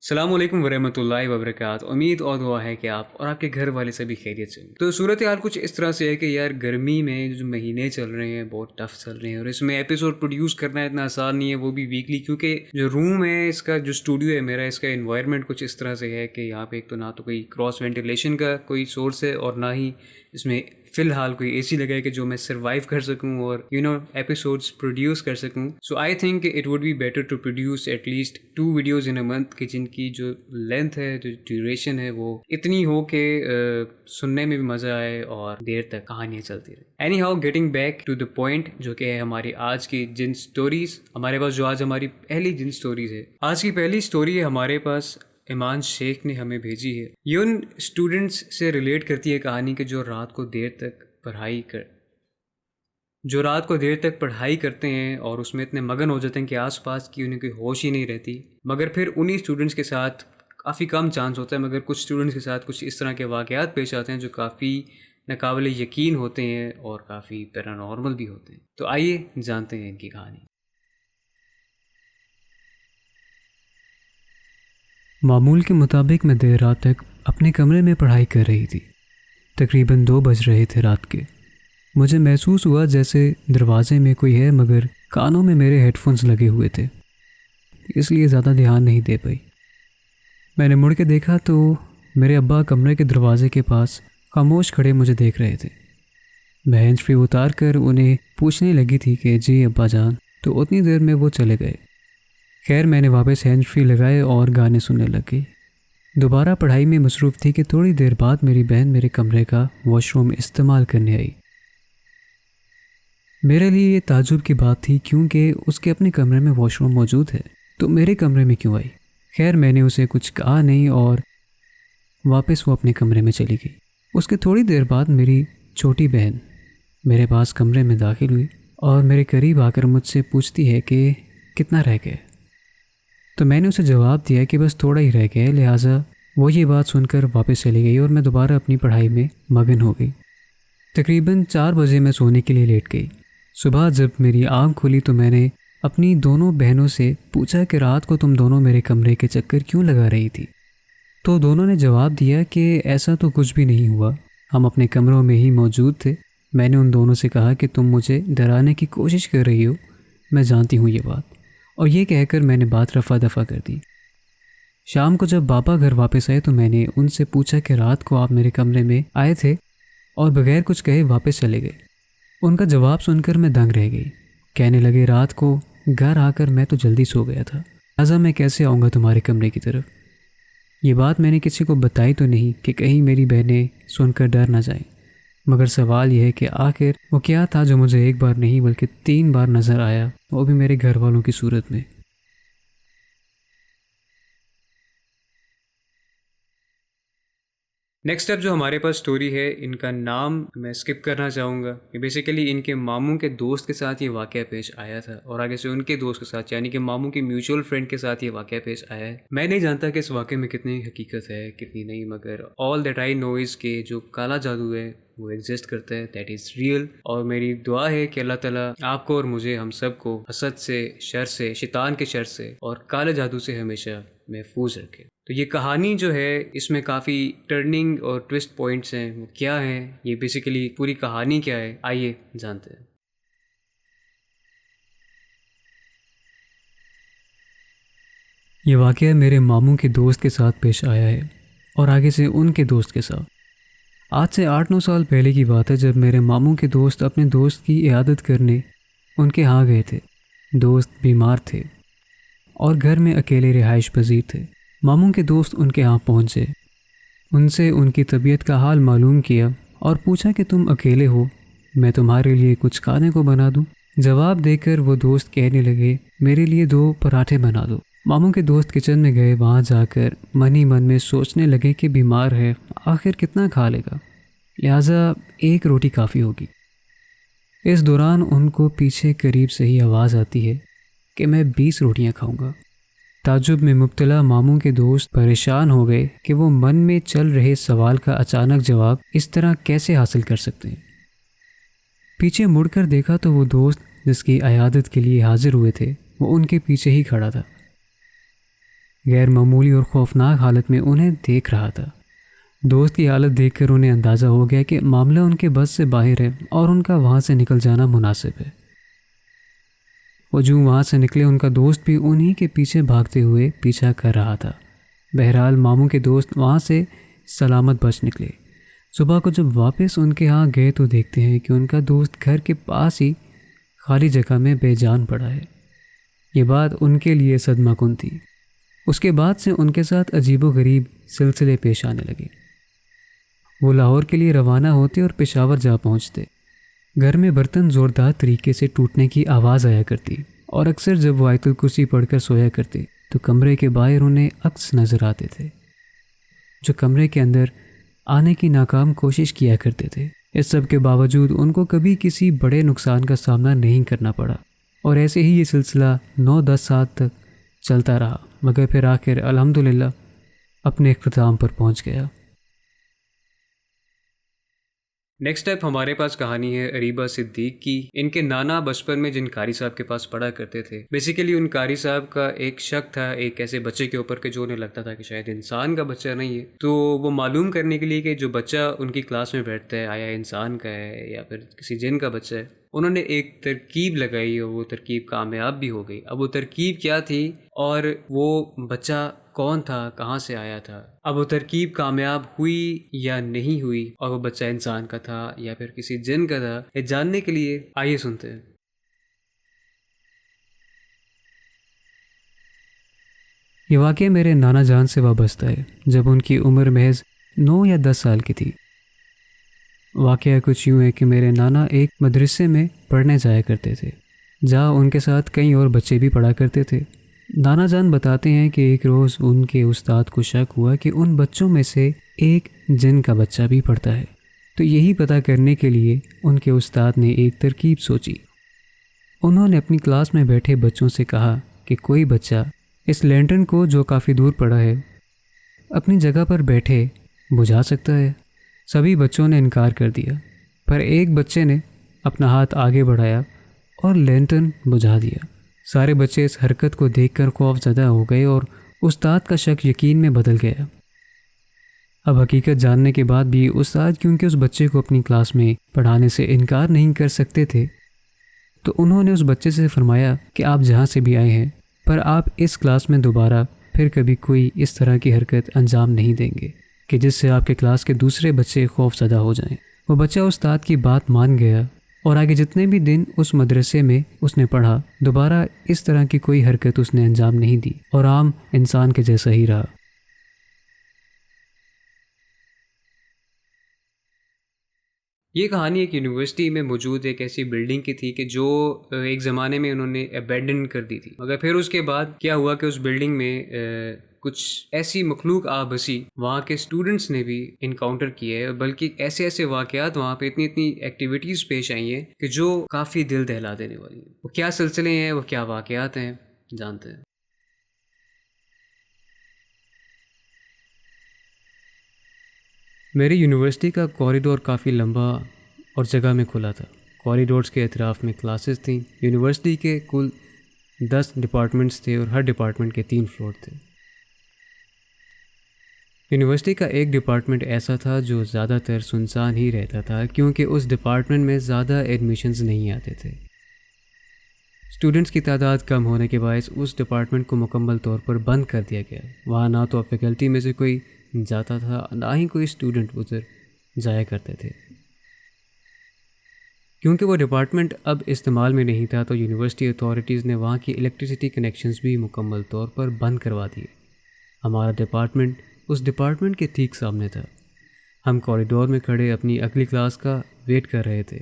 अस्सलाम वालेकुम वरहमतुल्लाहि वबरकातुहू। उम्मीद और दुआ है कि आप और आपके घर वाले सभी खैरियत से होंगे। तो सूरत हाल कुछ इस तरह से है कि यार गर्मी में जो महीने चल रहे हैं बहुत टफ चल रहे हैं और इसमें एपिसोड प्रोड्यूस करना इतना आसान नहीं है, वो भी वीकली, क्योंकि जो रूम है इसका, जो स्टूडियो है मेरा, इसका एनवायरनमेंट कुछ इस तरह से है कि यहाँ पे एक तो ना तो कोई क्रॉस वेंटिलेशन का कोई सोर्स है और ना ही इसमें फ़िलहाल कोई एसी लगा है कि जो मैं सर्वाइव कर सकूं और एपिसोड्स प्रोड्यूस कर सकूं। So I think it would be better to produce at least 2 videos in a month कि जिनकी जो लेंथ है, जो ड्यूरेशन है, वो इतनी हो कि सुनने में भी मज़ा आए और देर तक कहानियाँ चलती रहे। Anyhow, getting back to the point, जो कि है हमारी आज की जिन स्टोरीज़ हमारे पास, जो आज हमारी पहली जिन स्टोरीज़ है, आज की पहली स्टोरी है हमारे पास ईमान शेख ने हमें भेजी है। ये उन स्टूडेंट्स से रिलेट करती है कहानी कि जो रात को देर तक पढ़ाई करते हैं और उसमें इतने मगन हो जाते हैं कि आसपास की उन्हें कोई होश ही नहीं रहती। मगर फिर उन्हीं स्टूडेंट्स के साथ काफ़ी कम चांस होता है, मगर कुछ स्टूडेंट्स के साथ कुछ इस तरह के वाक़यात पेश आते हैं जो काफ़ी नाकाबिले यकीन होते हैं और काफ़ी पैरानॉर्मल भी होते हैं। तो आइए जानते हैं इनकी कहानी। मामूल के मुताबिक मैं देर रात तक अपने कमरे में पढ़ाई कर रही थी। तकरीबन 2 बज रहे थे रात के। मुझे महसूस हुआ जैसे दरवाजे में कोई है, मगर कानों में मेरे हेडफोन्स लगे हुए थे, इसलिए ज़्यादा ध्यान नहीं दे पाई। मैंने मुड़ के देखा तो मेरे अब्बा कमरे के दरवाजे के पास खामोश खड़े मुझे देख रहे थे। मैं हैंड्स फ्री उतार कर उन्हें पूछने लगी थी कि जी अब्बा जान, तो उतनी देर में वो चले गए। खैर, मैंने वापस हैंड्स फ्री लगाए और गाने सुनने लगी। दोबारा पढ़ाई में मसरूफ़ थी कि थोड़ी देर बाद मेरी बहन मेरे कमरे का वॉशरूम इस्तेमाल करने आई। मेरे लिए ये ताज्जुब की बात थी, क्योंकि उसके अपने कमरे में वॉशरूम मौजूद है, तो मेरे कमरे में क्यों आई। खैर, मैंने उसे कुछ कहा नहीं और वापस वो अपने कमरे में चली गई। उसके थोड़ी देर बाद मेरी छोटी बहन मेरे पास कमरे में दाखिल हुई और मेरे करीब आकर मुझसे पूछती है कि कितना रह गया। तो मैंने उसे जवाब दिया कि बस थोड़ा ही रह गया है। लिहाजा वो ये बात सुनकर वापस चली गई और मैं दोबारा अपनी पढ़ाई में मगन हो गई। तकरीबन 4 बजे मैं सोने के लिए लेट गई। सुबह जब मेरी आँख खुली तो मैंने अपनी दोनों बहनों से पूछा कि रात को तुम दोनों मेरे कमरे के चक्कर क्यों लगा रही थी। तो दोनों ने जवाब दिया कि ऐसा तो कुछ भी नहीं हुआ, हम अपने कमरों में ही मौजूद थे। मैंने उन दोनों से कहा कि तुम मुझे डराने की कोशिश कर रही हो, मैं जानती हूँ ये बात, और ये कहकर मैंने बात रफ़ा दफ़ा कर दी। शाम को जब पापा घर वापस आए तो मैंने उनसे पूछा कि रात को आप मेरे कमरे में आए थे और बगैर कुछ कहे वापस चले गए। उनका जवाब सुनकर मैं दंग रह गई। कहने लगे, रात को घर आकर मैं तो जल्दी सो गया था, लिहाजा मैं कैसे आऊँगा तुम्हारे कमरे की तरफ। ये बात मैंने किसी को बताई तो नहीं कि कहीं मेरी बहनें सुनकर डर ना जाएं। मगर सवाल यह है कि आखिर वो क्या था जो मुझे एक बार नहीं बल्कि 3 बार नज़र आया, वो भी मेरे घर वालों की सूरत में। नेक्स्ट अप जो हमारे पास स्टोरी है, इनका नाम मैं स्किप करना चाहूँगा। ये बेसिकली इनके मामू के दोस्त के साथ ये वाक़या पेश आया था और आगे से उनके दोस्त के साथ, यानी कि मामू के म्यूचुअल फ्रेंड के साथ ये वाक़या पेश आया है। मैं नहीं जानता कि इस वाक़े में कितनी हकीकत है कितनी नहीं, मगर all that I know is के जो काला जादू है वो एग्जिस्ट करता है, दैट इज़ रियल। और मेरी दुआ है कि अल्लाह ताला आपको और मुझे, हम सब को हसद से, शर से, शैतान के शर से और काले जादू से हमेशा महफूज रखे। तो ये कहानी जो है, इसमें काफ़ी टर्निंग और ट्विस्ट पॉइंट्स हैं। वो क्या हैं, ये बेसिकली पूरी कहानी क्या है, आइए जानते हैं। ये वाक़या मेरे मामू के दोस्त के साथ पेश आया है और आगे से उनके दोस्त के साथ। आज से 8-9 साल पहले की बात है, जब मेरे मामू के दोस्त अपने दोस्त की इयादत करने उनके यहाँ गए थे। दोस्त बीमार थे और घर में अकेले रिहाइश पजीर थे। मामू के दोस्त उनके यहाँ पहुँचे, उनसे उनकी तबीयत का हाल मालूम किया और पूछा कि तुम अकेले हो, मैं तुम्हारे लिए कुछ खाने को बना दूँ। जवाब देकर वो दोस्त कहने लगे, मेरे लिए 2 पराठे बना दो। मामू के दोस्त किचन में गए। वहाँ जाकर मन ही मन में सोचने लगे कि बीमार है, आखिर कितना खा लेगा, लिहाजा 1 रोटी काफ़ी होगी। इस दौरान उनको पीछे करीब से ही आवाज़ आती है कि मैं 20 रोटियां खाऊंगा। ताज्जुब में मुब्तला मामू के दोस्त परेशान हो गए कि वो मन में चल रहे सवाल का अचानक जवाब इस तरह कैसे हासिल कर सकते हैं। पीछे मुड़कर देखा तो वो दोस्त जिसकी अयादत के लिए हाजिर हुए थे, वो उनके पीछे ही खड़ा था। गैर मामूली और खौफनाक हालत में उन्हें देख रहा था। दोस्त की हालत देखकर उन्हें अंदाज़ा हो गया कि मामला उनके बस से बाहर है और उनका वहाँ से निकल जाना मुनासिब है। वो जो वहाँ से निकले, उनका दोस्त भी उन्हीं के पीछे भागते हुए पीछा कर रहा था। बहरहाल मामू के दोस्त वहाँ से सलामत बच निकले। सुबह को जब वापस उनके यहाँ गए तो देखते हैं कि उनका दोस्त घर के पास ही खाली जगह में बेजान पड़ा है। ये बात उनके लिए सदमाकुन थी। उसके बाद से उनके साथ अजीबोगरीब सिलसिले पेश आने लगे। वो लाहौर के लिए रवाना होते और पेशावर जा पहुंचते। घर में बर्तन ज़ोरदार तरीके से टूटने की आवाज़ आया करती और अक्सर जब वो आयतुल कुर्सी पढ़कर सोया करते तो कमरे के बाहर उन्हें अक्स नज़र आते थे, जो कमरे के अंदर आने की नाकाम कोशिश किया करते थे। इस सब के बावजूद उनको कभी किसी बड़े नुकसान का सामना नहीं करना पड़ा और ऐसे ही ये सिलसिला 9-10 साल तक चलता रहा, मगर फिर आखिर अल्हम्दुलिल्लाह अपने इख्तिताम पर पहुंच गया। नेक्स्ट टाइप हमारे पास कहानी है अरीबा सिद्दीक की। इनके नाना बचपन में जिन कारी साहब के पास पढ़ा करते थे, बेसिकली उन कारी साहब का एक शक था एक ऐसे बच्चे के ऊपर के जो उन्हें लगता था कि शायद इंसान का बच्चा नहीं है। तो वो मालूम करने के लिए कि जो बच्चा उनकी क्लास में बैठता है आया इंसान का है या फिर किसी जिन का बच्चा है, उन्होंने एक तरकीब लगाई और वो तरकीब कामयाब भी हो गई। अब वो तरकीब क्या थी और वो बच्चा कौन था, कहाँ से आया था, अब वो तरकीब कामयाब हुई या नहीं हुई और वो बच्चा इंसान का था या फिर किसी जिन का था, ये जानने के लिए आइए सुनते हैं। ये वाक़या मेरे नाना जान से वाबस्ता है, जब उनकी उम्र महज 9 या 10 साल की थी। वाक़या कुछ यूँ है कि मेरे नाना एक मदरसे में पढ़ने जाया करते थे, जहाँ उनके साथ कई और बच्चे भी पढ़ा करते थे। नाना जान बताते हैं कि एक रोज़ उनके उस्ताद को शक हुआ कि उन बच्चों में से एक जिन का बच्चा भी पढ़ता है। तो यही पता करने के लिए उनके उस्ताद ने एक तरकीब सोची। उन्होंने अपनी क्लास में बैठे बच्चों से कहा कि कोई बच्चा इस लैंटर्न को, जो काफ़ी दूर पड़ा है, अपनी जगह पर बैठे बुझा सकता है। सभी बच्चों ने इनकार कर दिया, पर एक बच्चे ने अपना हाथ आगे बढ़ाया और लैंटर्न बुझा दिया। सारे बच्चे इस हरकत को देखकर खौफज़दा हो गए और उस्ताद का शक यकीन में बदल गया। अब हकीकत जानने के बाद भी उस्ताद, क्योंकि उस बच्चे को अपनी क्लास में पढ़ाने से इनकार नहीं कर सकते थे, तो उन्होंने उस बच्चे से फरमाया कि आप जहाँ से भी आए हैं, पर आप इस क्लास में दोबारा फिर कभी कोई इस तरह की हरकत अंजाम नहीं देंगे कि जिससे आपके क्लास के दूसरे बच्चे खौफज़दा हो जाएं। वो बच्चा उस्ताद की बात मान गया और आगे जितने भी दिन उस मदरसे में उसने पढ़ा, दोबारा इस तरह की कोई हरकत उसने अंजाम नहीं दी और आम इंसान के जैसा ही रहा। ये कहानी एक यूनिवर्सिटी में मौजूद एक ऐसी बिल्डिंग की थी कि जो एक ज़माने में उन्होंने अबैंडन कर दी थी, मगर फिर उसके बाद क्या हुआ कि उस बिल्डिंग में कुछ ऐसी मखलूक आ बसी, वहाँ के स्टूडेंट्स ने भी इनकाउंटर किए है, बल्कि ऐसे ऐसे वाक़यात वहाँ पे इतनी एक्टिविटीज़ पेश आई हैं कि जो काफ़ी दिल दहला देने वाली हैं। वो क्या सिलसिले हैं, वो क्या वाक़यात हैं, जानते हैं। मेरी यूनिवर्सिटी का कॉरिडोर काफ़ी लंबा और जगह में खुला था। कॉरिडोर्स के अतराफ़ में क्लासेस थीं। यूनिवर्सिटी के कुल 10 डिपार्टमेंट्स थे और हर डिपार्टमेंट के 3 फ्लोर थे। यूनिवर्सिटी का एक डिपार्टमेंट ऐसा था जो ज़्यादातर सुनसान ही रहता था, क्योंकि उस डिपार्टमेंट में ज़्यादा एडमिशन्स नहीं आते थे। स्टूडेंट्स की तादाद कम होने के बायस उस डिपार्टमेंट को मुकम्मल तौर पर बंद कर दिया गया। वहाँ ना तो फैकल्टी में से कोई जाता था, ना ही कोई स्टूडेंट उधर जाया करते थे। क्योंकि वो डिपार्टमेंट अब इस्तेमाल में नहीं था, तो यूनिवर्सिटी अथॉरिटीज़ ने वहाँ की इलेक्ट्रिसिटी कनेक्शंस भी मुकम्मल तौर पर बंद करवा दिए। हमारा डिपार्टमेंट उस डिपार्टमेंट के ठीक सामने था। हम कॉरिडोर में खड़े अपनी अगली क्लास का वेट कर रहे थे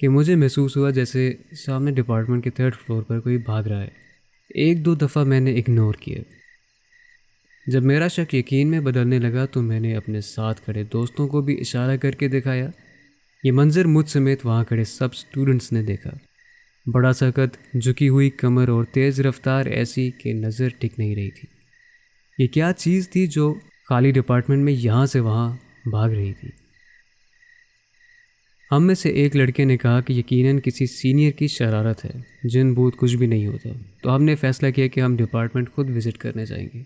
कि मुझे महसूस हुआ जैसे सामने डिपार्टमेंट के 3rd फ्लोर पर कोई भाग रहा है। 1-2 दफ़ा मैंने इग्नोर किया। जब मेरा शक यकीन में बदलने लगा तो मैंने अपने साथ खड़े दोस्तों को भी इशारा करके दिखाया। ये मंजर मुझ समेत वहाँ खड़े सब स्टूडेंट्स ने देखा। बड़ा सख्त, झुकी हुई कमर और तेज़ रफ्तार ऐसी कि नज़र टिक नहीं रही थी। ये क्या चीज़ थी जो खाली डिपार्टमेंट में यहाँ से वहाँ भाग रही थी। हम में से एक लड़के ने कहा कि यकीनन किसी सीनियर की शरारत है, जिन भूत कुछ भी नहीं होता। तो हमने फैसला किया कि हम डिपार्टमेंट खुद विज़िट करने जाएंगे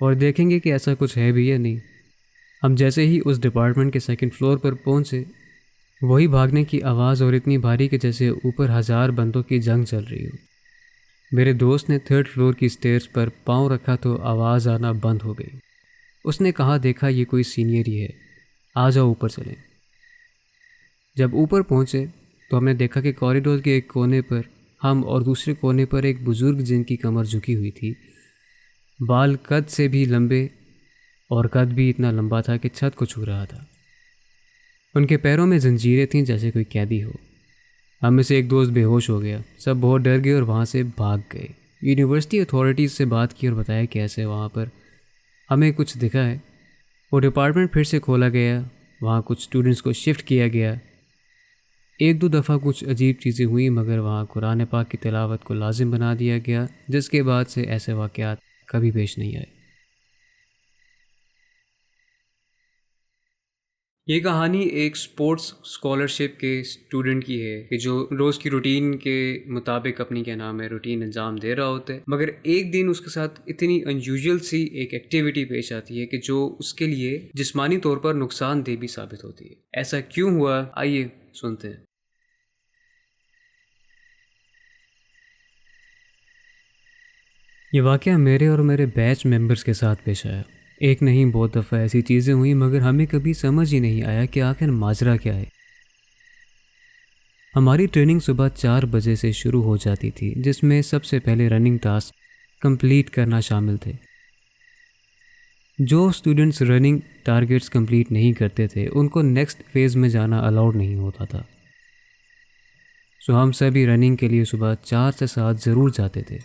और देखेंगे कि ऐसा कुछ है भी या नहीं। हम जैसे ही उस डिपार्टमेंट के सेकंड फ्लोर पर पहुंचे, वही भागने की आवाज़ और इतनी भारी कि जैसे ऊपर 1000 बंदों की जंग चल रही हो। मेरे दोस्त ने 3rd फ्लोर की स्टेयर्स पर पाँव रखा तो आवाज़ आना बंद हो गई। उसने कहा, देखा ये कोई सीनियर ही है, आ जाओ ऊपर चलें। जब ऊपर पहुंचे तो हमने देखा कि कॉरिडोर के एक कोने पर हम और दूसरे कोने पर एक बुज़ुर्ग जिनकी कमर झुकी हुई थी, बाल कद से भी लंबे और कद भी इतना लंबा था कि छत को छू रहा था। उनके पैरों में जंजीरें थीं जैसे कोई कैदी हो। हम में से एक दोस्त बेहोश हो गया। सब बहुत डर गए और वहाँ से भाग गए। यूनिवर्सिटी अथॉरिटीज़ से बात की और बताया कि ऐसे वहाँ पर हमें कुछ दिखा है। वो डिपार्टमेंट फिर से खोला गया, वहाँ कुछ स्टूडेंट्स को शिफ्ट किया गया। 1-2 दफ़ा कुछ अजीब चीज़ें हुई, मगर वहाँ कुरान पाक की तिलावत को लाजिम बना दिया गया, जिसके बाद से ऐसे वाक़यात कभी पेश नहीं आए। ये कहानी एक स्पोर्ट्स स्कॉलरशिप के स्टूडेंट की है कि जो रोज़ की रूटीन के मुताबिक अपनी क्या नाम है रूटीन अंजाम दे रहा होता है, मगर एक दिन उसके साथ इतनी अनयूजुअल सी एक एक्टिविटी पेश आती है कि जो उसके लिए जिस्मानी तौर पर नुकसानदेह भी साबित होती है। ऐसा क्यों हुआ, आइए सुनते हैं। ये वाक़या मेरे और मेरे बैच मेंबर्स के साथ पेश आया। एक नहीं बहुत दफ़ा ऐसी चीज़ें हुई, मगर हमें कभी समझ ही नहीं आया कि आखिर माजरा क्या है। हमारी ट्रेनिंग सुबह 4 बजे से शुरू हो जाती थी, जिसमें सबसे पहले रनिंग टास्क कंप्लीट करना शामिल थे। जो स्टूडेंट्स रनिंग टारगेट्स कंप्लीट नहीं करते थे, उनको नेक्स्ट फेज़ में जाना अलाउड नहीं होता था। सो हम सभी रनिंग के लिए सुबह 4 से 7 ज़रूर जाते थे।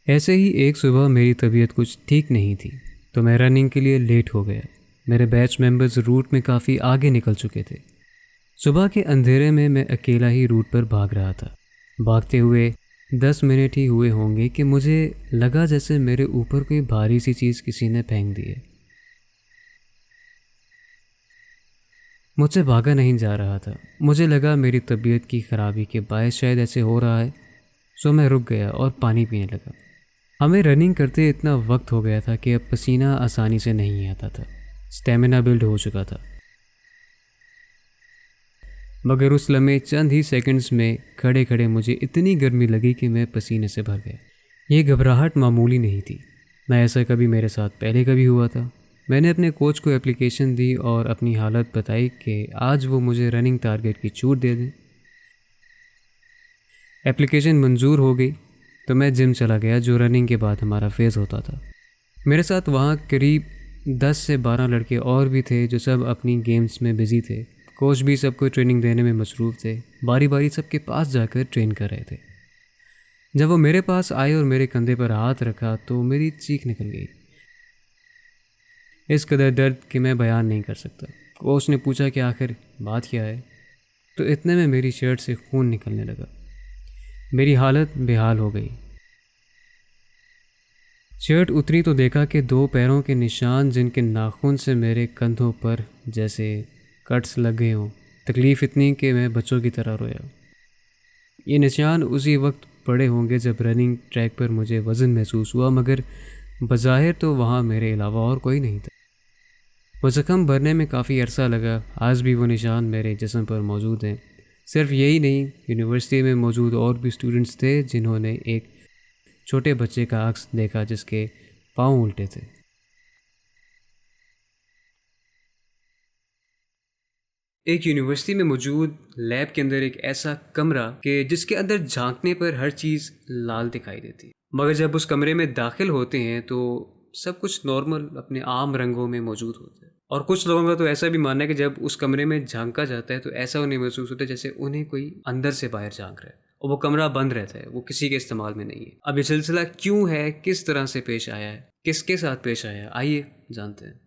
ऐसे ही एक सुबह मेरी तबीयत कुछ ठीक नहीं थी, तो मैं रनिंग के लिए लेट हो गया। मेरे बैच मेंबर्स रूट में काफ़ी आगे निकल चुके थे। सुबह के अंधेरे में मैं अकेला ही रूट पर भाग रहा था। भागते हुए 10 मिनट ही हुए होंगे कि मुझे लगा जैसे मेरे ऊपर कोई भारी सी चीज़ किसी ने फेंक दी है। मुझसे भागा नहीं जा रहा था। मुझे लगा मेरी तबीयत की ख़राबी के बायस शायद ऐसे हो रहा है। सो मैं रुक गया और पानी पीने लगा। हमें रनिंग करते इतना वक्त हो गया था कि अब पसीना आसानी से नहीं आता था। स्टेमिना बिल्ड हो चुका था, मगर उस लम्हे चंद ही सेकंड्स में खड़े खड़े मुझे इतनी गर्मी लगी कि मैं पसीने से भर गया। ये घबराहट मामूली नहीं थी, ना ऐसा कभी मेरे साथ पहले कभी हुआ था। मैंने अपने कोच को एप्लीकेशन दी और अपनी हालत बताई कि आज वो मुझे रनिंग टारगेट की छूट दे दें। एप्लीकेशन मंजूर हो गई तो मैं जिम चला गया, जो रनिंग के बाद हमारा फेज़ होता था। मेरे साथ वहाँ करीब 10 से 12 लड़के और भी थे जो सब अपनी गेम्स में बिज़ी थे। कोच भी सबको ट्रेनिंग देने में मसरूफ़ थे, बारी बारी सबके पास जाकर ट्रेन कर रहे थे। जब वो मेरे पास आए और मेरे कंधे पर हाथ रखा तो मेरी चीख निकल गई। इस कदर दर्द कि मैं बयान नहीं कर सकता। कोच ने पूछा कि आखिर बात क्या है, तो इतने में मेरी शर्ट से खून निकलने लगा। मेरी हालत बेहाल हो गई। शर्ट उतरी तो देखा कि 2 पैरों के निशान, जिनके नाखून से मेरे कंधों पर जैसे कट्स लग गए हों। तकलीफ़ इतनी कि मैं बच्चों की तरह रोया। ये निशान उसी वक्त पड़े होंगे जब रनिंग ट्रैक पर मुझे वज़न महसूस हुआ, मगर बज़ाहिर तो वहाँ मेरे अलावा और कोई नहीं था। वो ज़ख्म भरने में काफ़ी अरसा लगा। आज भी वो निशान मेरे जिस्म पर मौजूद हैं। सिर्फ यही नहीं, यूनिवर्सिटी में मौजूद और भी स्टूडेंट्स थे जिन्होंने एक छोटे बच्चे का अक्स देखा जिसके पाँव उल्टे थे। एक यूनिवर्सिटी में मौजूद लैब के अंदर एक ऐसा कमरा कि जिसके अंदर झांकने पर हर चीज़ लाल दिखाई देती, मगर जब उस कमरे में दाखिल होते हैं तो सब कुछ नॉर्मल अपने आम रंगों में मौजूद होता है। और कुछ लोगों का तो ऐसा भी मानना है कि जब उस कमरे में झांका जाता है तो ऐसा उन्हें महसूस होता है जैसे उन्हें कोई अंदर से बाहर झांक रहा है, और वो कमरा बंद रहता है, वो किसी के इस्तेमाल में नहीं है। अब ये सिलसिला क्यों है, किस तरह से पेश आया है, किसके साथ पेश आया है, आइए जानते हैं।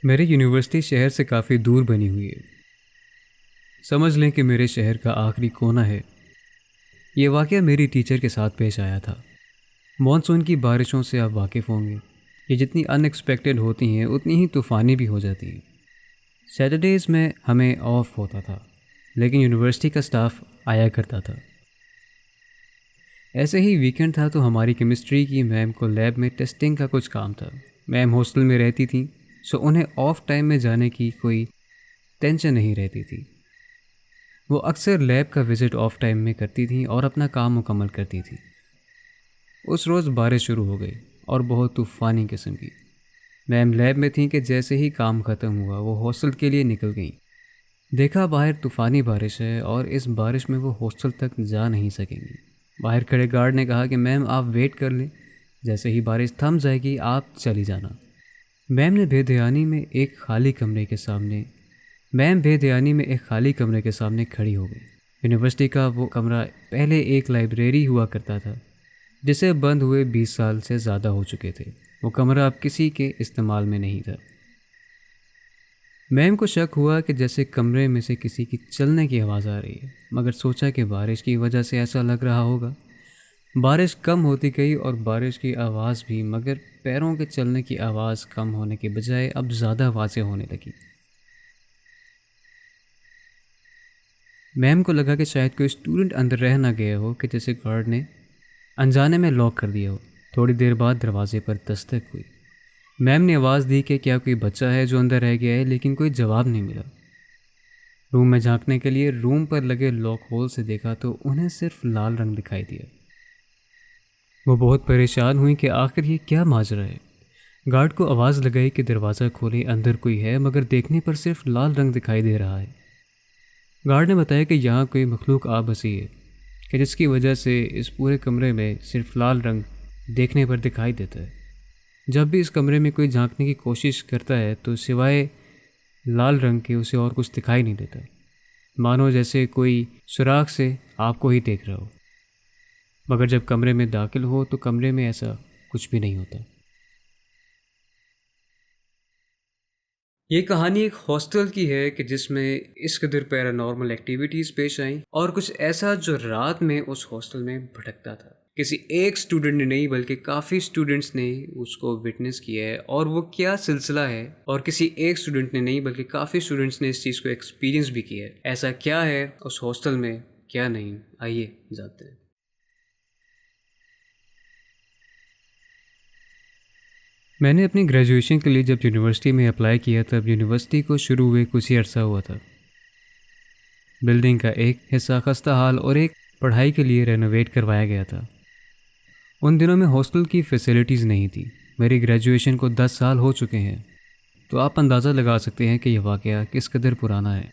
मेरी यूनिवर्सिटी शहर से काफ़ी दूर बनी हुई है। समझ लें कि मेरे शहर का आखिरी कोना है। ये वाक़या मेरी टीचर के साथ पेश आया था। मॉनसून की बारिशों से आप वाकिफ़ होंगे। ये जितनी अनएक्सपेक्टेड होती हैं उतनी ही तूफ़ानी भी हो जाती हैं। सैटरडेज़ में हमें ऑफ होता था, लेकिन यूनिवर्सिटी का स्टाफ आया करता था। ऐसे ही वीकेंड था तो हमारी केमिस्ट्री की मैम को लैब में टेस्टिंग का कुछ काम था। मैम हॉस्टल में रहती थी, सो उन्हें ऑफ टाइम में जाने की कोई टेंशन नहीं रहती थी। वो अक्सर लैब का विज़िट ऑफ टाइम में करती थी और अपना काम मुकम्मल करती थी। उस रोज़ बारिश शुरू हो गई और बहुत तूफ़ानी किस्म की। मैम लैब में थी कि जैसे ही काम ख़त्म हुआ वो हॉस्टल के लिए निकल गई। देखा बाहर तूफ़ानी बारिश है और इस बारिश में वो हॉस्टल तक जा नहीं सकेंगी। बाहर खड़े गार्ड ने कहा कि मैम आप वेट कर लें, जैसे ही बारिश थम जाएगी आप चली जाना। मैम बेदयानी में एक खाली कमरे के सामने खड़ी हो गई। यूनिवर्सिटी का वो कमरा पहले एक लाइब्रेरी हुआ करता था, जिसे बंद हुए 20 साल से ज़्यादा हो चुके थे। वो कमरा अब किसी के इस्तेमाल में नहीं था। मैम को शक हुआ कि जैसे कमरे में से किसी की चलने की आवाज़ आ रही है, मगर सोचा कि बारिश की वजह से ऐसा लग रहा होगा। बारिश कम होती गई और बारिश की आवाज़ भी, मगर पैरों के चलने की आवाज़ कम होने के बजाय अब ज़्यादा वाज़ेह होने लगी। मैम को लगा कि शायद कोई स्टूडेंट अंदर रह ना गया हो कि जैसे गार्ड ने अनजाने में लॉक कर दिया हो। थोड़ी देर बाद दरवाजे पर दस्तक हुई। मैम ने आवाज़ दी कि क्या कोई बच्चा है जो अंदर रह गया है, लेकिन कोई जवाब नहीं मिला। रूम में झांकने के लिए रूम पर लगे लॉक होल से देखा तो उन्हें सिर्फ लाल रंग दिखाई दिया। वो बहुत परेशान हुई कि आखिर ये क्या माजरा है। गार्ड को आवाज़ लगाई कि दरवाज़ा खोले, अंदर कोई है, मगर देखने पर सिर्फ लाल रंग दिखाई दे रहा है। गार्ड ने बताया कि यहाँ कोई मखलूक आ बसी है कि जिसकी वजह से इस पूरे कमरे में सिर्फ लाल रंग देखने पर दिखाई देता है। जब भी इस कमरे में कोई झांकने की कोशिश करता है तो सिवाय लाल रंग के उसे और कुछ दिखाई नहीं देता, मानो जैसे कोई सुराख से आपको ही देख रहा हो। मगर जब कमरे में दाखिल हो तो कमरे में ऐसा कुछ भी नहीं होता। ये कहानी एक हॉस्टल की है कि जिसमें इस कदर पैरानॉर्मल एक्टिविटीज़ पेश आईं और कुछ ऐसा जो रात में उस हॉस्टल में भटकता था। किसी एक स्टूडेंट ने नहीं बल्कि काफ़ी स्टूडेंट्स ने उसको विटनेस किया है, और वो क्या सिलसिला है, और किसी एक स्टूडेंट ने नहीं बल्कि काफ़ी स्टूडेंट्स ने इस चीज़ को एक्सपीरियंस भी किया है। ऐसा क्या है उस हॉस्टल में, क्या नहीं, आइए जानते हैं। मैंने अपनी ग्रेजुएशन के लिए जब यूनिवर्सिटी में अप्लाई किया तब यूनिवर्सिटी को शुरू हुए कुछ ही अर्सा हुआ था। बिल्डिंग का एक हिस्सा खस्ता हाल और एक पढ़ाई के लिए रेनोवेट करवाया गया था। उन दिनों में हॉस्टल की फैसिलिटीज़ नहीं थी। मेरी ग्रेजुएशन को 10 साल हो चुके हैं, तो आप अंदाज़ा लगा सकते हैं कि यह वाक़या किस कदर पुराना है।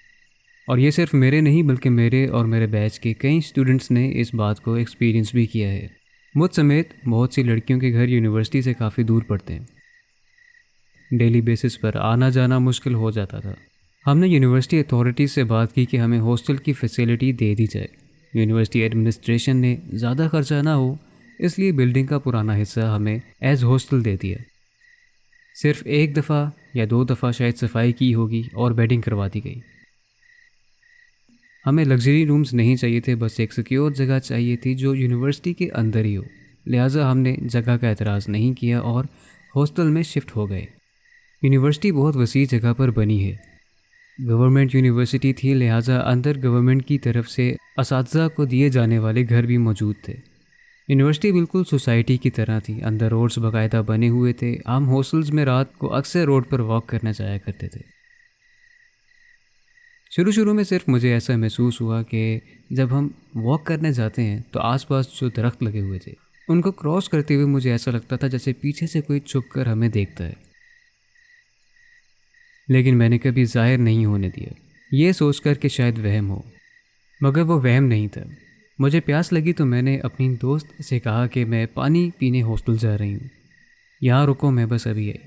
और ये सिर्फ मेरे नहीं बल्कि मेरे और मेरे बैच के कई स्टूडेंट्स ने इस बात को एक्सपीरियंस भी किया है। मुझ समेत बहुत सी लड़कियों के घर यूनिवर्सिटी से काफ़ी दूर पड़ते हैं। डेली बेसिस पर आना जाना मुश्किल हो जाता था। हमने यूनिवर्सिटी अथॉरिटी से बात की कि हमें हॉस्टल की फैसिलिटी दे दी जाए। यूनिवर्सिटी एडमिनिस्ट्रेशन ने ज़्यादा खर्चा ना हो इसलिए बिल्डिंग का पुराना हिस्सा हमें एज हॉस्टल दे दिया। सिर्फ एक दफ़ा या 2 दफ़ा शायद सफाई की होगी और बेडिंग करवा दी गई। हमें लग्जरी रूम्स नहीं चाहिए थे, बस एक सिक्योर जगह चाहिए थी जो यूनिवर्सिटी के अंदर ही हो। लिहाजा हमने जगह का एतराज़ नहीं किया और हॉस्टल में शिफ्ट हो गए। यूनिवर्सिटी बहुत वसी जगह पर बनी है। गवर्नमेंट यूनिवर्सिटी थी, लिहाजा अंदर गवर्नमेंट की तरफ से असातिज़ा को दिए जाने वाले घर भी मौजूद थे। यूनिवर्सिटी बिल्कुल सोसाइटी की तरह थी। अंदर रोड्स बाकायदा बने हुए थे। हम हॉस्टल्स में रात को अक्सर रोड पर वॉक करने जाया करते थे। शुरू में सिर्फ मुझे ऐसा महसूस हुआ कि जब हम वॉक करने जाते हैं तो आसपास जो दरख्त लगे हुए थे उनको क्रॉस करते हुए मुझे ऐसा लगता था जैसे पीछे से कोई छुप कर हमें देखता है, लेकिन मैंने कभी जाहिर नहीं होने दिया, ये सोचकर कि शायद वहम हो। मगर वो वहम नहीं था। मुझे प्यास लगी तो मैंने अपनी दोस्त से कहा कि मैं पानी पीने हॉस्टल जा रही हूँ, यहाँ रुको, मैं बस अभी आई।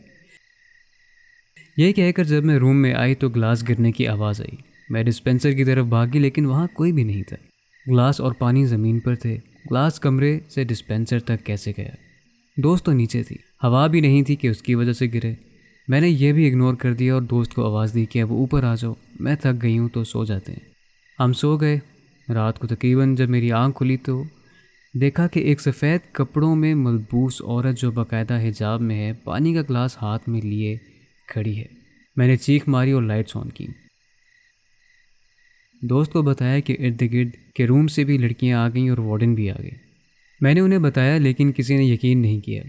ये कहकर जब मैं रूम में आई तो ग्लास गिरने की आवाज़ आई। मैं डिस्पेंसर की तरफ भागी लेकिन वहाँ कोई भी नहीं था। ग्लास और पानी ज़मीन पर थे। ग्लास कमरे से डिस्पेंसर तक कैसे गया? दोस्त तो नीचे थी, हवा भी नहीं थी कि उसकी वजह से गिरे। मैंने ये भी इग्नोर कर दिया और दोस्त को आवाज़ दी कि अब ऊपर आ जाओ, मैं थक गई हूँ तो सो जाते हैं। हम सो गए। रात को तकरीबन जब मेरी आँख खुली तो देखा कि एक सफ़ेद कपड़ों में मलबूस औरत जो बाकायदा हिजाब में है पानी का ग्लास हाथ में लिए खड़ी है। मैंने चीख मारी और लाइट्स ऑन की। दोस्त को बताया कि इर्द गिर्द के रूम से भी लड़कियां आ गईं और वार्डन भी आ गए। मैंने उन्हें बताया लेकिन किसी ने यकीन नहीं किया।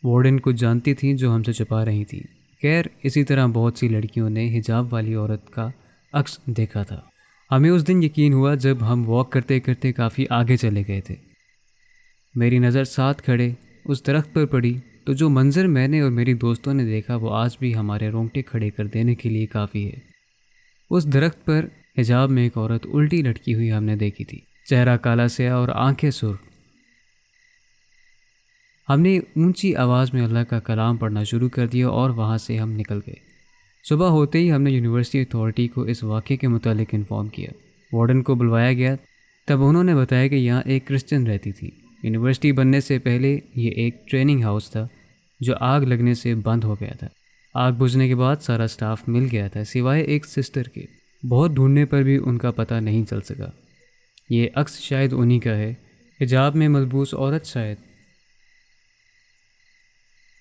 वार्डन कुछ जानती थी जो हमसे छुपा रही थी। खैर इसी तरह बहुत सी लड़कियों ने हिजाब वाली औरत का अक्स देखा था। हमें उस दिन यकीन हुआ जब हम वॉक करते करते काफ़ी आगे चले गए थे। मेरी नज़र साथ खड़े उस दरख्त पर पड़ी तो जो मंज़र मैंने और मेरी दोस्तों ने देखा वो आज भी हमारे रोंगटे खड़े कर देने के लिए काफ़ी है। उस दरख्त पर हिजाब में एक औरत उल्टी लटकी हुई हमने देखी थी, चेहरा काला स्याह और आंखें सुर्ख। हमने ऊंची आवाज़ में अल्लाह का कलाम पढ़ना शुरू कर दिया और वहाँ से हम निकल गए। सुबह होते ही हमने यूनिवर्सिटी अथॉरिटी को इस वाक़े के मुतालिक इन्फॉर्म किया। वार्डन को बुलवाया गया, तब उन्होंने बताया कि यहाँ एक क्रिश्चियन रहती थी। यूनिवर्सिटी बनने से पहले ये एक ट्रेनिंग हाउस था जो आग लगने से बंद हो गया था। आग बुझने के बाद सारा स्टाफ मिल गया था सिवाय एक सिस्टर के। बहुत ढूंढने पर भी उनका पता नहीं चल सका। ये अक्स शायद उन्हीं का है। हिजाब में मलबूस औरत शायद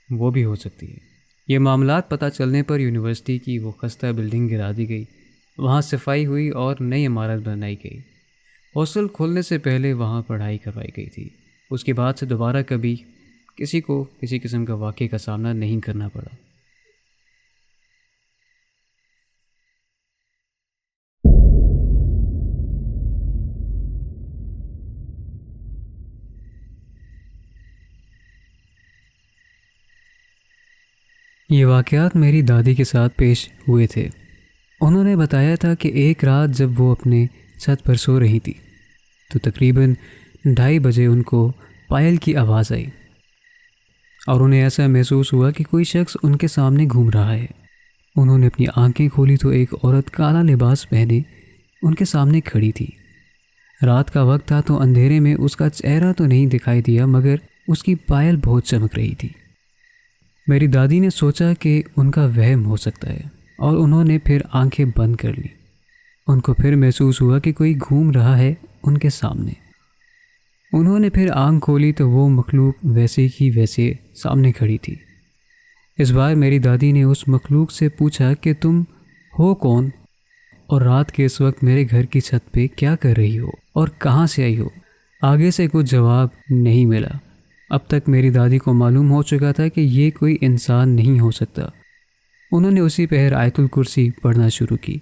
वो भी हो सकती है। ये मामलात पता चलने पर यूनिवर्सिटी की वो खस्ता बिल्डिंग गिरा दी गई, वहाँ सफाई हुई और नई इमारत बनाई गई। हॉस्टल खोलने से पहले वहाँ पढ़ाई करवाई गई थी। उसके बाद से दोबारा कभी किसी को किसी किस्म का वाक़े का सामना नहीं करना पड़ा। ये वाक़यात मेरी दादी के साथ पेश हुए थे। उन्होंने बताया था कि एक रात जब वो अपने छत पर सो रही थी तो तकरीबन 2:30 बजे उनको पायल की आवाज़ आई और उन्हें ऐसा महसूस हुआ कि कोई शख्स उनके सामने घूम रहा है। उन्होंने अपनी आंखें खोली तो एक औरत काला लिबास पहने उनके सामने खड़ी थी। रात का वक्त था तो अंधेरे में उसका चेहरा तो नहीं दिखाई दिया मगर उसकी पायल बहुत चमक रही थी। मेरी दादी ने सोचा कि उनका वहम हो सकता है और उन्होंने फिर आंखें बंद कर ली। उनको फिर महसूस हुआ कि कोई घूम रहा है उनके सामने। उन्होंने फिर आंख खोली तो वो मखलूक वैसे की वैसे सामने खड़ी थी। इस बार मेरी दादी ने उस मखलूक से पूछा कि तुम हो कौन और रात के इस वक्त मेरे घर की छत पे क्या कर रही हो और कहाँ से आई हो। आगे से कुछ जवाब नहीं मिला। अब तक मेरी दादी को मालूम हो चुका था कि ये कोई इंसान नहीं हो सकता। उन्होंने उसी पहर आयतुल कुर्सी पढ़ना शुरू की।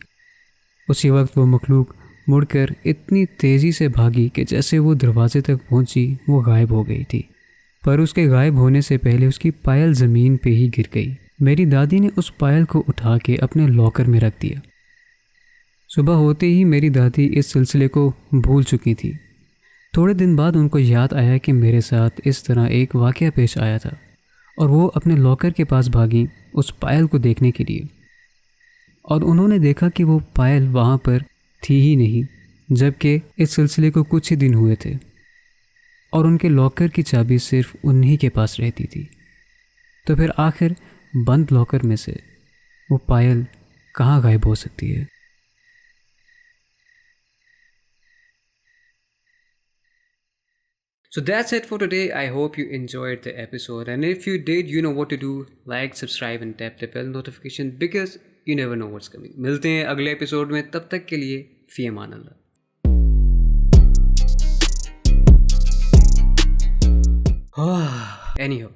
उसी वक्त वो मखलूक मुड़कर इतनी तेज़ी से भागी कि जैसे वो दरवाजे तक पहुंची वो गायब हो गई थी। पर उसके गायब होने से पहले उसकी पायल ज़मीन पे ही गिर गई। मेरी दादी ने उस पायल को उठा के अपने लॉकर में रख दिया। सुबह होते ही मेरी दादी इस सिलसिले को भूल चुकी थी। थोड़े दिन बाद उनको याद आया कि मेरे साथ इस तरह एक वाक़या पेश आया था और वो अपने लॉकर के पास भागी उस पायल को देखने के लिए। और उन्होंने देखा कि वो पायल वहाँ पर थी ही नहीं, जबकि इस सिलसिले को कुछ ही दिन हुए थे और उनके लॉकर की चाबी सिर्फ उन्हीं के पास रहती थी। तो फिर आखिर बंद लॉकर में से वो पायल कहाँ गायब हो सकती है? So that's it for today. I hope you enjoyed the episode. And if you did, you know what to do. Like, subscribe and tap the bell notification because you never know what's coming. मिलते हैं अगले episode में, तब तक के लिए फ़ी अमान अल्लाह। Anyhow.